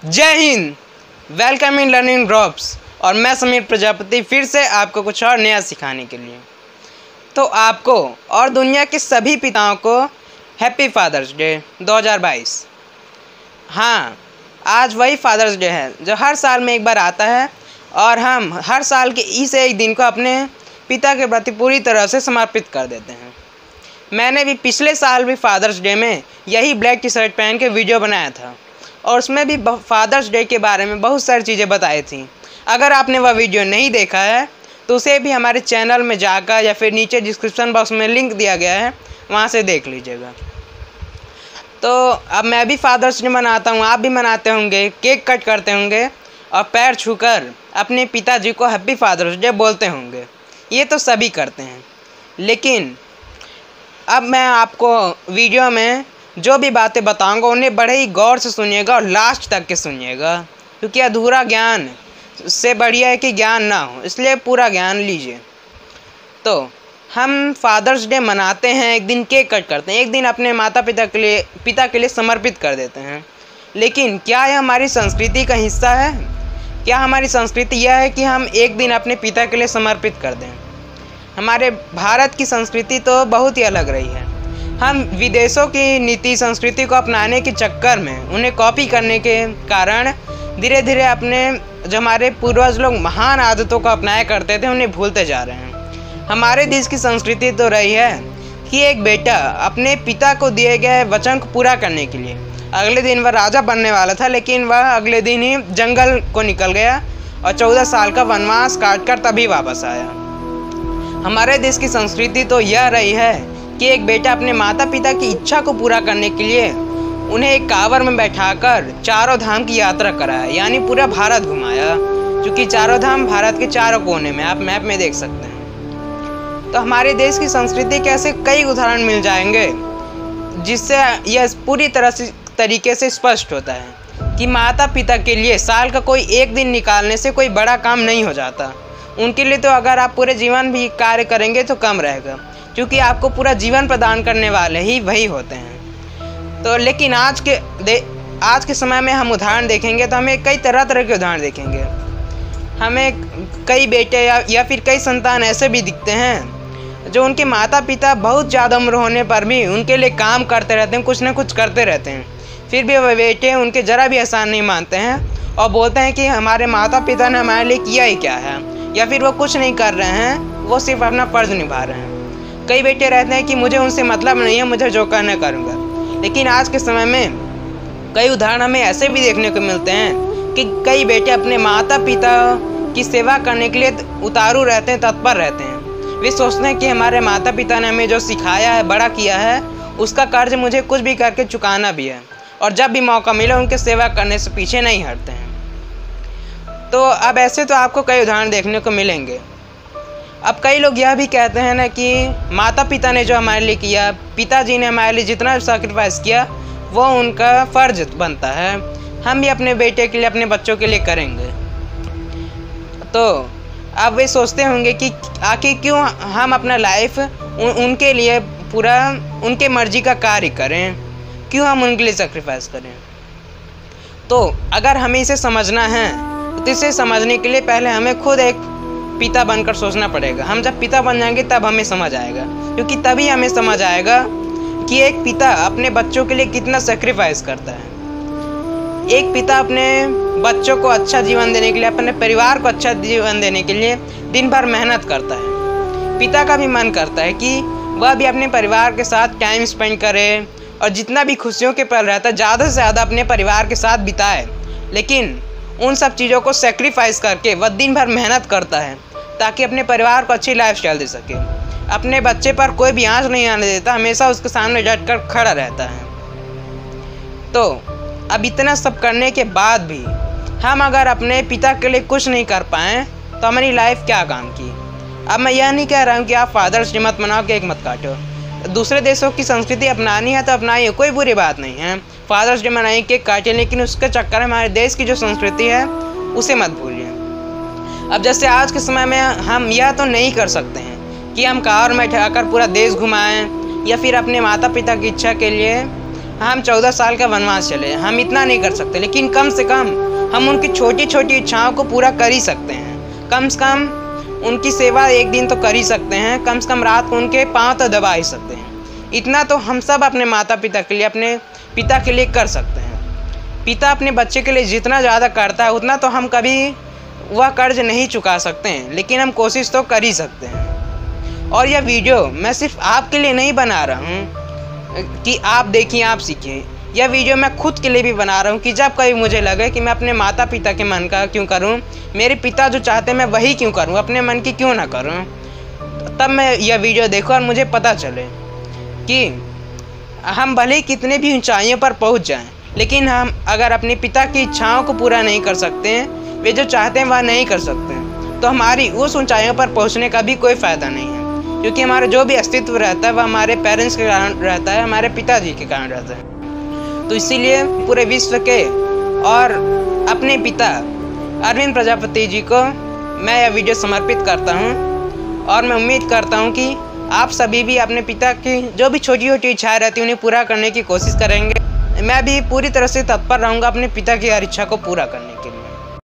जय Hind. Welcome in learning drops. और मैं समीर प्रजापति फिर से आपको कुछ और नया सिखाने के लिए। तो आपको और दुनिया के सभी पिताओं को हैप्पी फादर्स डे 2022। हाँ, आज वही फादर्स डे है जो हर साल में एक बार आता है और हम हर साल के इस एक दिन को अपने पिता के प्रति पूरी तरह से समर्पित कर देते हैं। मैंने भी पिछले साल भी फादर्स डे में यही ब्लैक टी शर्ट पहन के वीडियो बनाया था और उसमें भी फादर्स डे के बारे में बहुत सारी चीज़ें बताई थी। अगर आपने वह वीडियो नहीं देखा है तो उसे भी हमारे चैनल में जाकर या फिर नीचे डिस्क्रिप्शन बॉक्स में लिंक दिया गया है, वहाँ से देख लीजिएगा। तो अब मैं भी फादर्स डे मनाता हूँ, आप भी मनाते होंगे, केक कट करते होंगे और पैर छूकर अपने पिताजी को हैप्पी फादर्स डे बोलते होंगे। ये तो सभी करते हैं, लेकिन अब मैं आपको वीडियो में जो भी बातें बताऊंगा उन्हें बड़े ही गौर से सुनिएगा और लास्ट तक के सुनिएगा, क्योंकि अधूरा ज्ञान से बढ़िया है कि ज्ञान ना हो, इसलिए पूरा ज्ञान लीजिए। तो हम फादर्स डे मनाते हैं, एक दिन केक कट करते हैं, एक दिन अपने माता पिता के लिए समर्पित कर देते हैं। लेकिन क्या यह हमारी संस्कृति का हिस्सा है? क्या हमारी संस्कृति यह है कि हम एक दिन अपने पिता के लिए समर्पित कर दें? हमारे भारत की संस्कृति तो बहुत ही अलग रही है। हम विदेशों की नीति संस्कृति को अपनाने के चक्कर में, उन्हें कॉपी करने के कारण धीरे धीरे अपने जो हमारे पूर्वज लोग महान आदतों को अपनाया करते थे उन्हें भूलते जा रहे हैं। हमारे देश की संस्कृति तो रही है कि एक बेटा अपने पिता को दिए गए वचन को पूरा करने के लिए, अगले दिन वह राजा बनने वाला था, लेकिन वह अगले दिन ही जंगल को निकल गया और 14 साल का वनवास काट कर तभी वापस आया। हमारे देश की संस्कृति तो यह रही है कि एक बेटा अपने माता पिता की इच्छा को पूरा करने के लिए उन्हें एक कांवड़ में बैठाकर चारों धाम की यात्रा कराया, यानी पूरा भारत घुमाया, क्योंकि चारों धाम भारत के चारों कोने में, आप मैप में देख सकते हैं। तो हमारे देश की संस्कृति के ऐसे कई उदाहरण मिल जाएंगे जिससे यह पूरी तरीके से स्पष्ट होता है कि माता पिता के लिए साल का कोई एक दिन निकालने से कोई बड़ा काम नहीं हो जाता। उनके लिए तो अगर आप पूरे जीवन भी कार्य करेंगे तो कम रहेगा, क्योंकि आपको पूरा जीवन प्रदान करने वाले ही वही होते हैं। तो लेकिन आज के समय में हम उदाहरण देखेंगे तो हमें कई तरह के उदाहरण देखेंगे। हमें कई बेटे या फिर कई संतान ऐसे भी दिखते हैं जो उनके माता पिता बहुत ज़्यादा उम्र होने पर भी उनके लिए काम करते रहते हैं, कुछ ना कुछ करते रहते हैं, फिर भी वह बेटे उनके ज़रा भी एहसान नहीं मानते हैं और बोलते हैं कि हमारे माता पिता ने हमारे लिए किया ही क्या है, या फिर वो कुछ नहीं कर रहे हैं, वो सिर्फ अपना फ़र्ज निभा रहे हैं। कई बेटे रहते हैं कि मुझे उनसे मतलब नहीं है, मुझे जो करना करूँगा। लेकिन आज के समय में कई उदाहरण हमें ऐसे भी देखने को मिलते हैं कि कई बेटे अपने माता पिता की सेवा करने के लिए उतारू रहते हैं, तत्पर रहते हैं। वे सोचते हैं कि हमारे माता पिता ने हमें जो सिखाया है, बड़ा किया है, उसका कर्ज मुझे कुछ भी करके चुकाना भी है, और जब भी मौका मिले उनकी सेवा करने से पीछे नहीं हटते हैं। तो अब ऐसे तो आपको कई उदाहरण देखने को मिलेंगे। अब कई लोग यह भी कहते हैं ना कि माता पिता ने जो हमारे लिए किया, पिताजी ने हमारे लिए जितना सैक्रिफाइस किया, वो उनका फ़र्ज बनता है, हम भी अपने बेटे के लिए, अपने बच्चों के लिए करेंगे। तो अब वे सोचते होंगे कि आखिर क्यों हम अपना लाइफ उनके लिए पूरा उनके मर्जी का कार्य करें, क्यों हम उनके लिए सैक्रिफाइस करें। तो अगर हमें इसे समझना है तो इसे समझने के लिए पहले हमें खुद एक पिता बनकर सोचना पड़ेगा। हम जब पिता बन जाएंगे तब हमें समझ आएगा, क्योंकि तभी हमें समझ आएगा कि एक पिता अपने बच्चों के लिए कितना सेक्रीफाइस करता है। एक पिता अपने बच्चों को अच्छा जीवन देने के लिए, अपने परिवार को अच्छा जीवन देने के लिए दिन भर मेहनत करता है। पिता का भी मन करता है कि वह भी अपने परिवार के साथ टाइम स्पेंड करे और जितना भी खुशियों के पल रहता है ज़्यादा से ज़्यादा अपने परिवार के साथ बिताए, लेकिन उन सब चीज़ों को सेक्रीफाइस करके वह दिन भर मेहनत करता है ताकि अपने परिवार को अच्छी लाइफस्टाइल दे सके। अपने बच्चे पर कोई भी आँच नहीं आने देता, हमेशा उसके सामने डट कर खड़ा रहता है। तो अब इतना सब करने के बाद भी हम अगर अपने पिता के लिए कुछ नहीं कर पाएँ तो हमारी लाइफ क्या काम की। अब मैं यह नहीं कह रहा हूँ कि आप फादर्स डे मत मनाओ, केक मत काटो। दूसरे देशों की संस्कृति अपनानी है तो अपनाइए, कोई बुरी बात नहीं है। फादर्स डे मनाइए, केक काटिए, लेकिन उसके चक्कर में हमारे देश की जो संस्कृति है उसे मत भूलिए। अब जैसे आज के समय में हम यह तो नहीं कर सकते हैं कि हम कार में ठहराकर पूरा देश घुमाएं या फिर अपने माता पिता की इच्छा के लिए हम 14 साल का वनवास चले, हम इतना नहीं कर सकते, लेकिन कम से कम हम उनकी छोटी छोटी इच्छाओं को पूरा कर ही सकते हैं। कम से कम उनकी सेवा एक दिन तो कर ही सकते हैं, कम से कम रात को उनके पाँव तो दबा ही सकते हैं। इतना तो हम सब अपने माता पिता के लिए, अपने पिता के लिए कर सकते हैं। पिता अपने बच्चे के लिए जितना ज़्यादा करता है उतना तो हम कभी वह कर्ज नहीं चुका सकते हैं, लेकिन हम कोशिश तो कर ही सकते हैं। और यह वीडियो मैं सिर्फ आपके लिए नहीं बना रहा हूँ कि आप देखिए आप सीखें, यह वीडियो मैं खुद के लिए भी बना रहा हूँ कि जब कभी मुझे लगे कि मैं अपने माता पिता के मन का क्यों करूँ, मेरे पिता जो चाहते हैं मैं वही क्यों करूँ, अपने मन की क्यों ना करूँ, तब मैं यह वीडियो देखूँ और मुझे पता चले कि हम भले ही कितने भी ऊंचाइयों पर पहुँच जाएं, लेकिन हम अगर अपने पिता की इच्छाओं को पूरा नहीं कर सकते हैं, वे जो चाहते हैं वह नहीं कर सकते हैं, तो हमारी उस ऊंचाइयों पर पहुँचने का भी कोई फ़ायदा नहीं है। क्योंकि हमारा जो भी अस्तित्व रहता है वह हमारे पेरेंट्स के कारण रहता है, हमारे पिताजी के कारण रहता है। तो इसीलिए पूरे विश्व के और अपने पिता अरविंद प्रजापति जी को मैं यह वीडियो समर्पित करता हूं, और मैं उम्मीद करता हूं कि आप सभी भी अपने पिता की जो भी छोटी छोटी इच्छाएं रहती हैं उन्हें पूरा करने की कोशिश करेंगे। मैं भी पूरी तरह से तत्पर रहूंगा अपने पिता की हर इच्छा को पूरा करने के लिए।